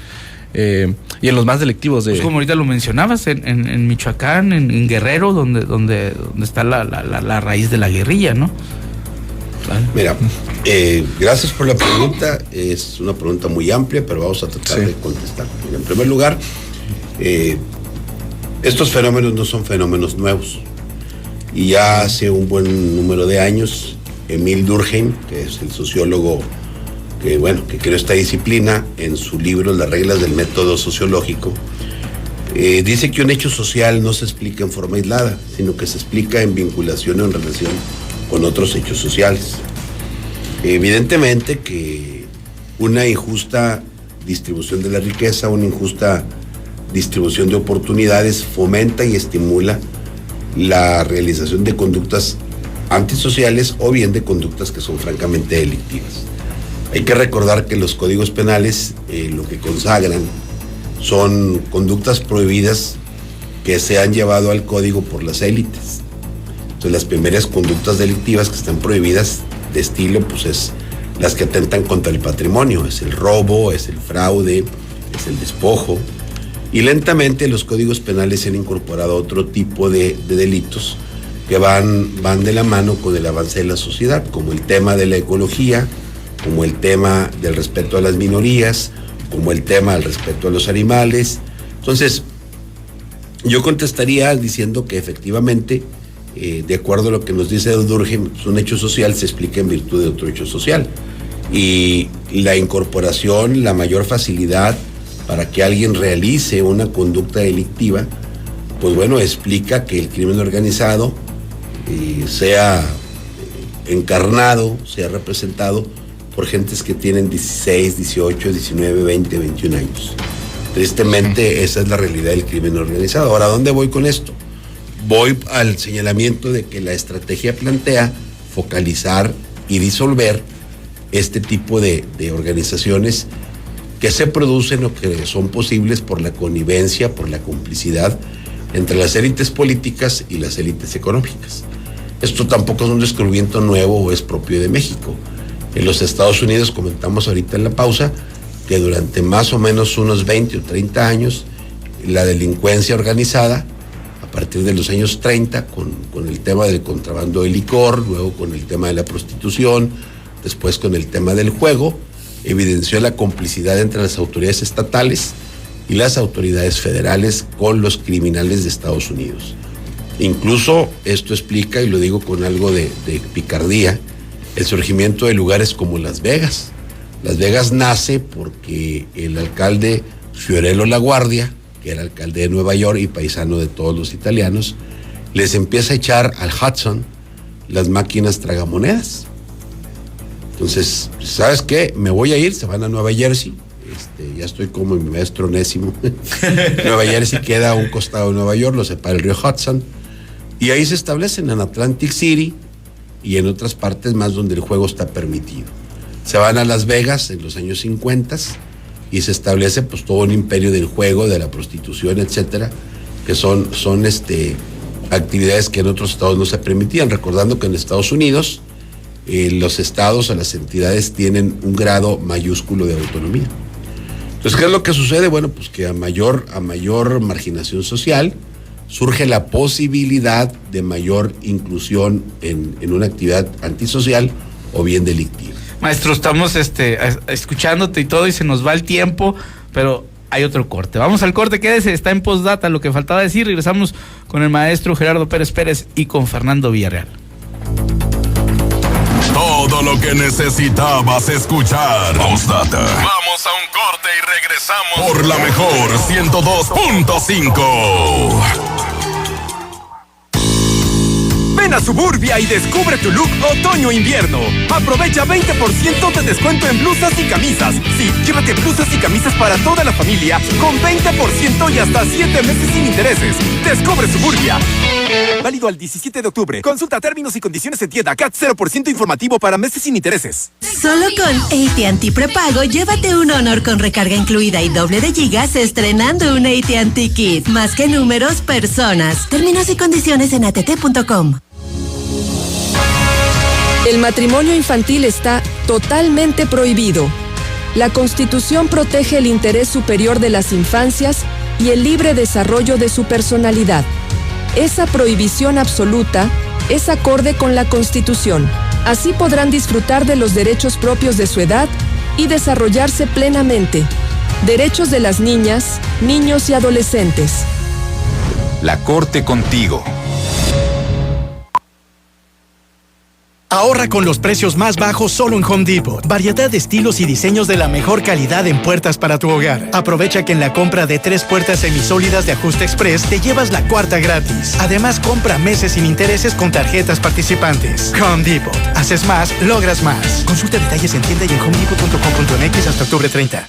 y en los más delictivos de... Pues como ahorita lo mencionabas, en Michoacán, en Guerrero, donde está la raíz de la guerrilla, ¿no? Mira, gracias por la pregunta. Es una pregunta muy amplia, pero vamos a tratar de contestar. Mira, en primer lugar, estos fenómenos no son fenómenos nuevos. Y ya hace un buen número de años, Emil Durkheim, que es el sociólogo que creó esta disciplina, en su libro Las reglas del método sociológico, dice que un hecho social no se explica en forma aislada, sino que se explica en vinculación o en relación con otros hechos sociales. Evidentemente que una injusta distribución de la riqueza, una injusta distribución de oportunidades fomenta y estimula la realización de conductas antisociales o bien de conductas que son francamente delictivas. Hay que recordar que los códigos penales lo que consagran son conductas prohibidas que se han llevado al código por las élites. Entonces, las primeras conductas delictivas que están prohibidas de estilo, pues es las que atentan contra el patrimonio, es el robo, es el fraude, es el despojo. Y lentamente los códigos penales se han incorporado otro tipo de delitos que van de la mano con el avance de la sociedad, como el tema de la ecología, como el tema del respeto a las minorías, como el tema del respeto a los animales. Entonces, yo contestaría diciendo que efectivamente, de acuerdo a lo que nos dice Durkheim, un hecho social se explica en virtud de otro hecho social. Y la incorporación, la mayor facilidad para que alguien realice una conducta delictiva, pues bueno, explica que el crimen organizado sea encarnado, sea representado por gentes que tienen 16, 18, 19, 20, 21 años. Tristemente, esa es la realidad del crimen organizado. Ahora, ¿a dónde voy con esto? Voy al señalamiento de que la estrategia plantea focalizar y disolver este tipo de organizaciones que se producen o que son posibles por la connivencia, por la complicidad entre las élites políticas y las élites económicas. Esto tampoco es un descubrimiento nuevo o es propio de México. En los Estados Unidos, comentamos ahorita en la pausa, que durante más o menos unos 20 o 30 años, la delincuencia organizada, a partir de los años 30, con el tema del contrabando de licor, luego con el tema de la prostitución, después con el tema del juego, evidenció la complicidad entre las autoridades estatales y las autoridades federales con los criminales de Estados Unidos. Incluso esto explica, y lo digo con algo de picardía, el surgimiento de lugares como Las Vegas. Las Vegas nace porque el alcalde Fiorello LaGuardia que era alcalde de Nueva York y paisano de todos los italianos, les empieza a echar al Hudson las máquinas tragamonedas. Entonces, ¿sabes qué? Me voy a ir, se van a Nueva Jersey. Ya estoy como mi maestro Onésimo. Nueva Jersey queda a un costado de Nueva York, lo separa el río Hudson. Y ahí se establecen en Atlantic City y en otras partes más donde el juego está permitido. Se van a Las Vegas en los años 50 y se establece pues todo un imperio del juego, de la prostitución, etcétera, que son actividades que en otros estados no se permitían. Recordando que en Estados Unidos los estados o las entidades tienen un grado mayúsculo de autonomía. Entonces, ¿qué es lo que sucede? Bueno, pues que a mayor marginación social surge la posibilidad de mayor inclusión en una actividad antisocial o bien delictiva. Maestro, estamos escuchándote y todo y se nos va el tiempo, pero hay otro corte. Vamos al corte, quédese, está en postdata lo que faltaba decir. Regresamos con el maestro Gerardo Pérez Pérez y con Fernando Villarreal. Todo lo que necesitabas escuchar. Postdata. Vamos a un corte y regresamos por la mejor 102.5. Ven a Suburbia y descubre tu look otoño-invierno. Aprovecha 20% de descuento en blusas y camisas. Sí, llévate blusas y camisas para toda la familia con 20% y hasta 7 meses sin intereses. Descubre Suburbia. Válido al 17 de octubre. Consulta términos y condiciones en tienda. CAT 0% informativo para meses sin intereses. Solo con AT&T Prepago, llévate un Honor con recarga incluida y doble de gigas estrenando un AT&T Kit. Más que números, personas. Términos y condiciones en att.com. El matrimonio infantil está totalmente prohibido. La Constitución protege el interés superior de las infancias y el libre desarrollo de su personalidad. Esa prohibición absoluta es acorde con la Constitución. Así podrán disfrutar de los derechos propios de su edad y desarrollarse plenamente. Derechos de las niñas, niños y adolescentes. La Corte contigo. Ahorra con los precios más bajos solo en Home Depot. Variedad de estilos y diseños de la mejor calidad en puertas para tu hogar. Aprovecha que en la compra de 3 puertas semisólidas de ajuste express te llevas la cuarta gratis. Además, compra meses sin intereses con tarjetas participantes. Home Depot. Haces más, logras más. Consulta detalles en tienda y en homedepot.com.mx hasta octubre 30.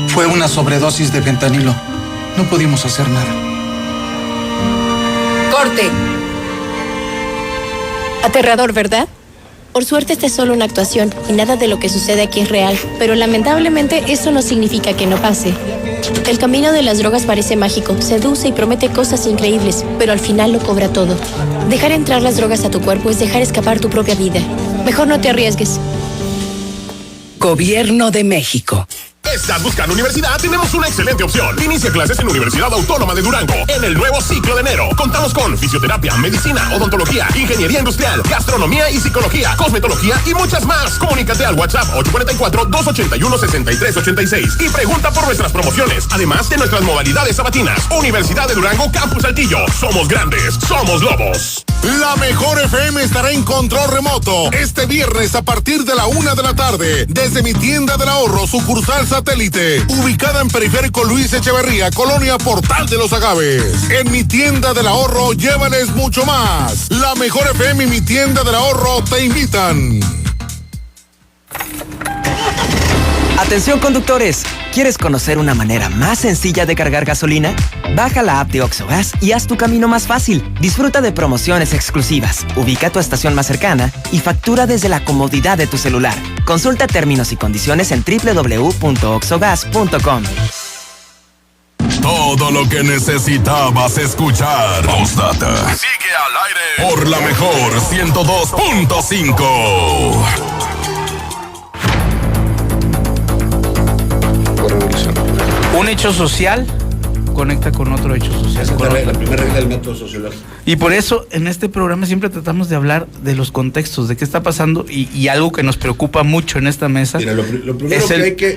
Fue una sobredosis de fentanilo. No pudimos hacer nada. ¡Corte! Aterrador, ¿verdad? Por suerte esta es solo una actuación y nada de lo que sucede aquí es real, pero lamentablemente eso no significa que no pase. El camino de las drogas parece mágico, seduce y promete cosas increíbles, pero al final lo cobra todo. Dejar entrar las drogas a tu cuerpo es dejar escapar tu propia vida. Mejor no te arriesgues. Gobierno de México. ¿Estás buscando universidad? Tenemos una excelente opción. Inicia clases en Universidad Autónoma de Durango en el nuevo ciclo de enero. Contamos con fisioterapia, medicina, odontología, ingeniería industrial, gastronomía y psicología, cosmetología y muchas más. Comunícate al WhatsApp 844-281-6386 y pregunta por nuestras promociones, además de nuestras modalidades sabatinas. Universidad de Durango, Campus Saltillo. Somos grandes, somos lobos. La Mejor FM estará en control remoto este viernes a partir de la 1 de la tarde desde mi tienda del ahorro, sucursal Satélite, ubicada en Periférico Luis Echeverría, Colonia Portal de los Agaves. En mi tienda del ahorro, llévales mucho más. La Mejor FM y mi tienda del ahorro te invitan. Atención conductores, ¿quieres conocer una manera más sencilla de cargar gasolina? Baja la app de Oxxo Gas y haz tu camino más fácil. Disfruta de promociones exclusivas, ubica tu estación más cercana y factura desde la comodidad de tu celular. Consulta términos y condiciones en www.oxogas.com. Todo lo que necesitabas escuchar. Postdata. Sigue al aire por la mejor 102.5. Un hecho social conecta con otro hecho social. Esa es la primera regla del método sociológico. Y por eso en este programa siempre tratamos de hablar de los contextos, de qué está pasando y algo que nos preocupa mucho en esta mesa. Mira, lo primero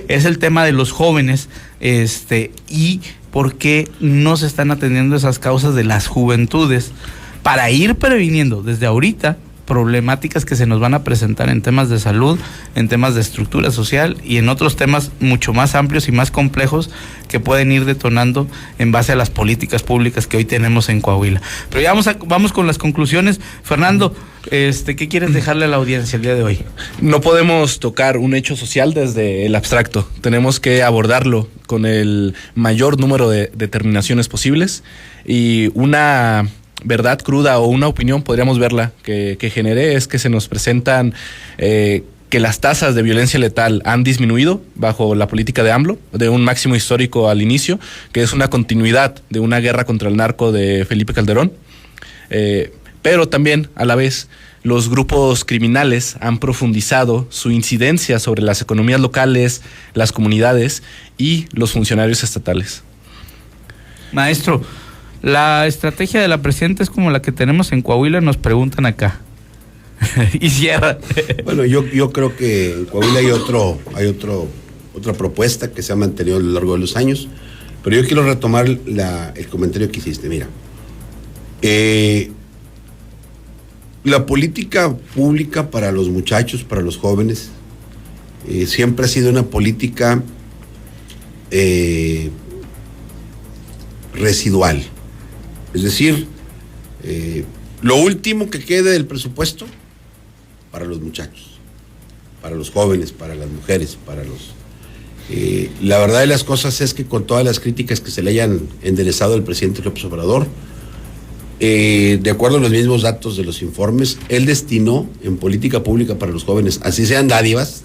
es el tema de los jóvenes y por qué no se están atendiendo esas causas de las juventudes para ir previniendo desde ahorita problemáticas que se nos van a presentar en temas de salud, en temas de estructura social y en otros temas mucho más amplios y más complejos que pueden ir detonando en base a las políticas públicas que hoy tenemos en Coahuila. Pero ya vamos con las conclusiones. Fernando, ¿qué quieres dejarle a la audiencia el día de hoy? No podemos tocar un hecho social desde el abstracto. Tenemos que abordarlo con el mayor número de determinaciones posibles y una verdad cruda o una opinión, podríamos verla, que generé es que se nos presentan que las tasas de violencia letal han disminuido bajo la política de AMLO, de un máximo histórico al inicio, que es una continuidad de una guerra contra el narco de Felipe Calderón, pero también a la vez los grupos criminales han profundizado su incidencia sobre las economías locales, las comunidades y los funcionarios estatales. Maestro, la estrategia de la presidenta es como la que tenemos en Coahuila, nos preguntan acá. Y cierra. Bueno, yo creo que en Coahuila hay otra propuesta que se ha mantenido a lo largo de los años, pero yo quiero retomar el comentario que hiciste. Mira, la política pública para los muchachos, para los jóvenes, siempre ha sido una política residual. Es decir, lo último que quede del presupuesto para los muchachos, para los jóvenes, para las mujeres, para los... la verdad de las cosas es que con todas las críticas que se le hayan enderezado al presidente López Obrador, de acuerdo a los mismos datos de los informes, él destinó en política pública para los jóvenes, así sean dádivas,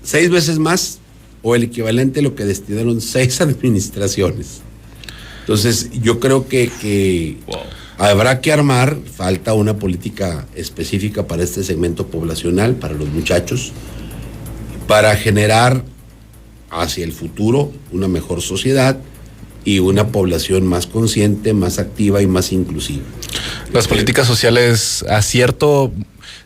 6 veces más o el equivalente a lo que destinaron 6 administraciones. Entonces, yo creo que habrá que armar, falta una política específica para este segmento poblacional, para los muchachos, para generar hacia el futuro una mejor sociedad y una población más consciente, más activa y más inclusiva. Las políticas sociales, acierto,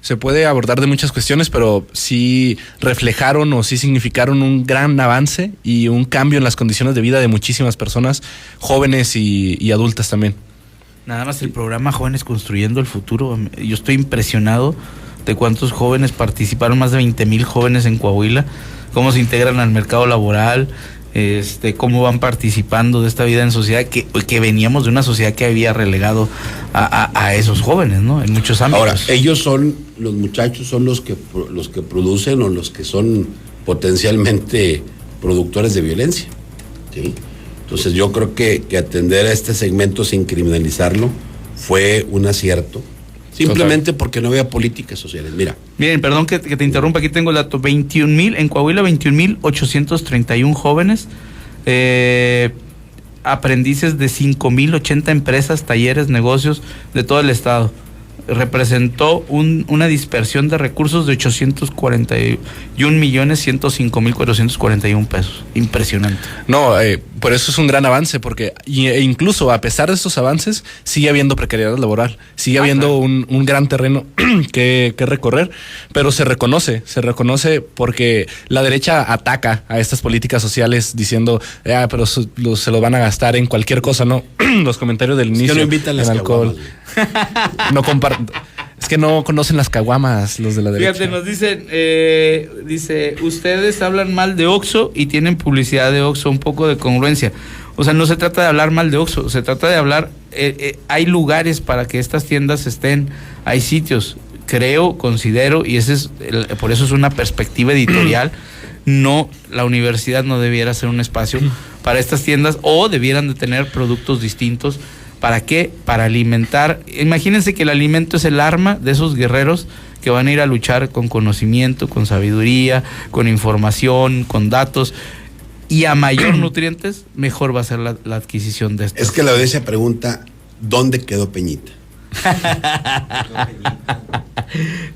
se puede abordar de muchas cuestiones, pero sí reflejaron o sí significaron un gran avance y un cambio en las condiciones de vida de muchísimas personas, jóvenes y adultas también. Nada más el programa Jóvenes Construyendo el Futuro, yo estoy impresionado de cuántos jóvenes participaron, más de 20,000 jóvenes en Coahuila, cómo se integran al mercado laboral, cómo van participando de esta vida en sociedad, que veníamos de una sociedad que había relegado a esos jóvenes, ¿no? En muchos ámbitos. Ahora, los muchachos son los que producen o los que son potencialmente productores de violencia, ¿sí? Entonces yo creo que atender a este segmento sin criminalizarlo fue un acierto, simplemente porque no había políticas sociales. Miren, perdón que te interrumpa, aquí tengo el dato, 21,000, en Coahuila 21,831 jóvenes, aprendices de 5,080 empresas, talleres, negocios de todo el estado. Representó una dispersión de recursos de 841,105,441 pesos. Impresionante. No, por eso es un gran avance, porque incluso a pesar de estos avances sigue habiendo precariedad laboral, sigue habiendo un gran terreno que recorrer, pero se reconoce porque la derecha ataca a estas políticas sociales diciendo, pero se lo van a gastar en cualquier cosa, ¿no? Los comentarios del inicio, que no invitan las alcohol. No es que no conocen las caguamas los de la derecha. Fíjate, nos dicen, dice, ustedes hablan mal de Oxxo y tienen publicidad de Oxxo, un poco de congruencia. O sea, no se trata de hablar mal de Oxxo, se trata de hablar, hay lugares para que estas tiendas estén, hay sitios, considero, y por eso es una perspectiva editorial, la universidad no debiera ser un espacio para estas tiendas, o debieran de tener productos distintos. ¿Para qué? Para alimentar. Imagínense que el alimento es el arma de esos guerreros que van a ir a luchar con conocimiento, con sabiduría, con información, con datos. Y a mayor nutrientes, mejor va a ser la adquisición de esto. Es que la audiencia pregunta, ¿dónde quedó Peñita?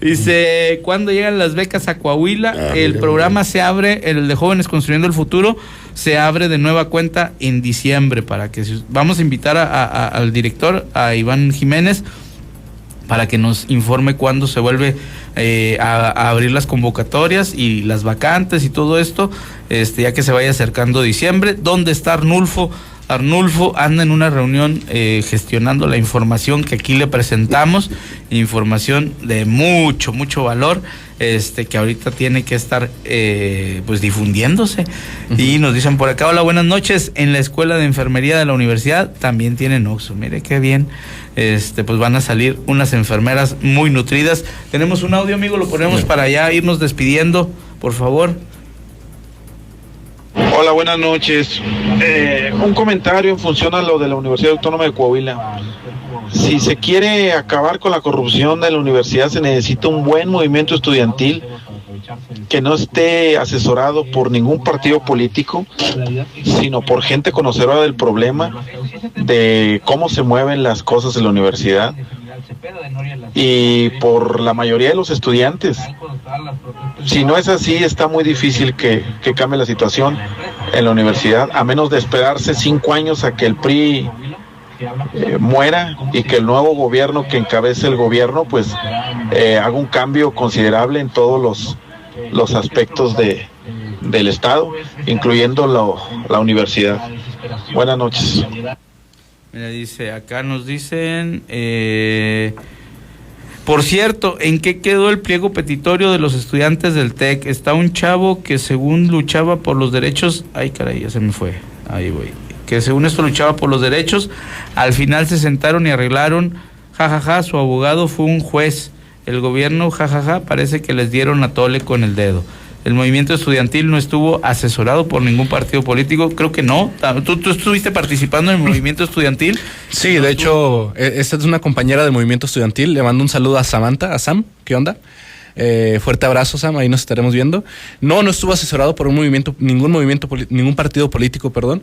Dice, ¿cuándo llegan las becas a Coahuila? El programa se abre, el de Jóvenes Construyendo el Futuro, se abre de nueva cuenta en diciembre, para que vamos a invitar al director, a Iván Jiménez, para que nos informe cuándo se vuelve a abrir las convocatorias y las vacantes y todo esto, ya que se vaya acercando diciembre. ¿Dónde está Arnulfo? Arnulfo anda en una reunión gestionando la información que aquí le presentamos, información de mucho valor, que ahorita tiene que estar pues difundiéndose. Y nos dicen por acá: hola, buenas noches. En la Escuela de Enfermería de la Universidad también tienen OXXO. Mire qué bien. Pues van a salir unas enfermeras muy nutridas. Tenemos un audio, amigo, lo ponemos para ya irnos despidiendo, por favor. Hola, buenas noches. Un comentario en función a lo de la Universidad Autónoma de Coahuila. Si se quiere acabar con la corrupción de la universidad, se necesita un buen movimiento estudiantil que no esté asesorado por ningún partido político, sino por gente conocedora del problema, de cómo se mueven las cosas en la universidad, y por la mayoría de los estudiantes. Si no es así, está muy difícil que cambie la situación en la universidad, a menos de esperarse 5 años a que el PRI muera y que el nuevo gobierno que encabece el gobierno pues haga un cambio considerable en todos los aspectos del Estado, incluyendo la universidad. Buenas noches. Mira, dice, acá nos dicen, por cierto, ¿en qué quedó el pliego petitorio de los estudiantes del TEC? Está un chavo que según luchaba por los derechos, ay caray, ya se me fue, ahí voy, que según esto luchaba por los derechos, al final se sentaron y arreglaron, jajaja, su abogado fue un juez, el gobierno, jajaja, parece que les dieron a tole con el dedo. El movimiento estudiantil no estuvo asesorado por ningún partido político, creo que no. ¿Tú estuviste participando en el movimiento estudiantil? Sí, de hecho, esta es una compañera del movimiento estudiantil. Le mando un saludo a Samantha, a Sam. ¿Qué onda? Fuerte abrazo, Sam, ahí nos estaremos viendo. No estuvo asesorado por ningún partido político, perdón.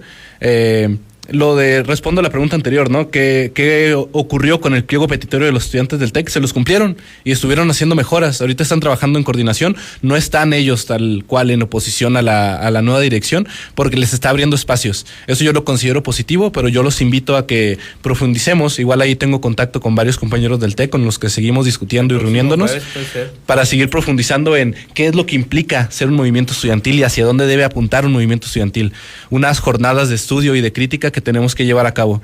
Respondo a la pregunta anterior, ¿no? ¿Qué ocurrió con el pliego petitorio de los estudiantes del TEC? Se los cumplieron y estuvieron haciendo mejoras. Ahorita están trabajando en coordinación. No están ellos tal cual en oposición a la nueva dirección, porque les está abriendo espacios. Eso yo lo considero positivo, pero yo los invito a que profundicemos. Igual ahí tengo contacto con varios compañeros del TEC con los que seguimos discutiendo y reuniéndonos para seguir profundizando en qué es lo que implica ser un movimiento estudiantil y hacia dónde debe apuntar un movimiento estudiantil. Unas jornadas de estudio y de crítica que tenemos que llevar a cabo.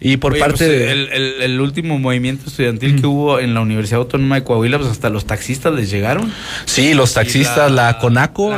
Y por parte de el último movimiento estudiantil que hubo en la Universidad Autónoma de Coahuila, pues hasta los taxistas les llegaron. Sí, los taxistas, la Canaco,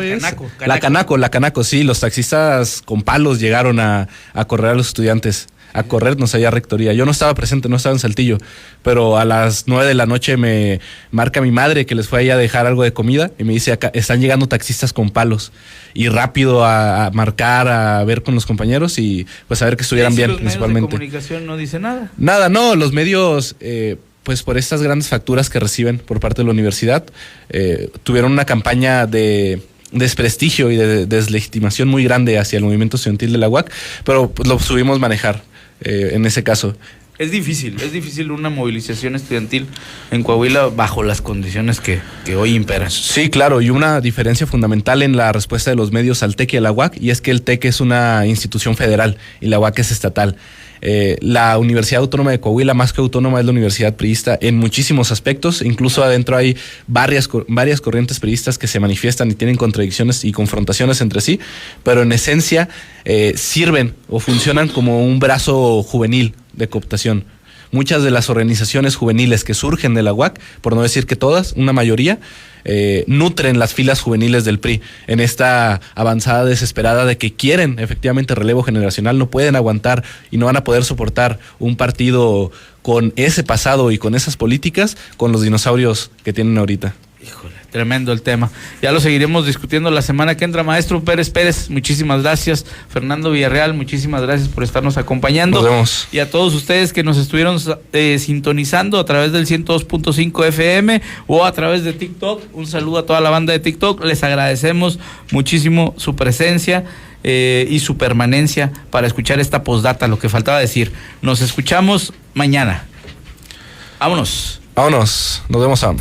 sí, los taxistas con palos llegaron a correr a los estudiantes, a corrernos allá a rectoría. Yo no estaba presente, no estaba en Saltillo, pero a las 9 de la noche me marca mi madre que les fue allá a dejar algo de comida y me dice: acá están llegando taxistas con palos. Y rápido a marcar, a ver con los compañeros y pues a ver que estuvieran bien, principalmente. ¿Los medios de comunicación no dicen nada? Nada, no, los medios, pues por estas grandes facturas que reciben por parte de la universidad, tuvieron una campaña de desprestigio y de deslegitimación muy grande hacia el movimiento estudiantil de la UAC, pero pues lo subimos manejar en ese caso. Es difícil una movilización estudiantil en Coahuila bajo las condiciones que hoy imperan. Sí, claro, y una diferencia fundamental en la respuesta de los medios al TEC y a la UAC, y es que el TEC es una institución federal y la UAC es estatal. La Universidad Autónoma de Coahuila, más que autónoma, es la universidad priista en muchísimos aspectos. Incluso adentro hay varias corrientes priistas que se manifiestan y tienen contradicciones y confrontaciones entre sí, pero en esencia sirven o funcionan como un brazo juvenil de cooptación. Muchas de las organizaciones juveniles que surgen de la UAC, por no decir que todas, una mayoría, nutren las filas juveniles del PRI en esta avanzada desesperada de que quieren efectivamente relevo generacional, no pueden aguantar y no van a poder soportar un partido con ese pasado y con esas políticas, con los dinosaurios que tienen ahorita. Híjole, tremendo el tema. Ya lo seguiremos discutiendo la semana que entra. Maestro Pérez, muchísimas gracias. Fernando Villarreal, muchísimas gracias por estarnos acompañando. Nos vemos. Y a todos ustedes que nos estuvieron sintonizando a través del 102.5 FM o a través de TikTok. Un saludo a toda la banda de TikTok. Les agradecemos muchísimo su presencia y su permanencia para escuchar esta postdata, lo que faltaba decir. Nos escuchamos mañana. Vámonos. Nos vemos, Sam.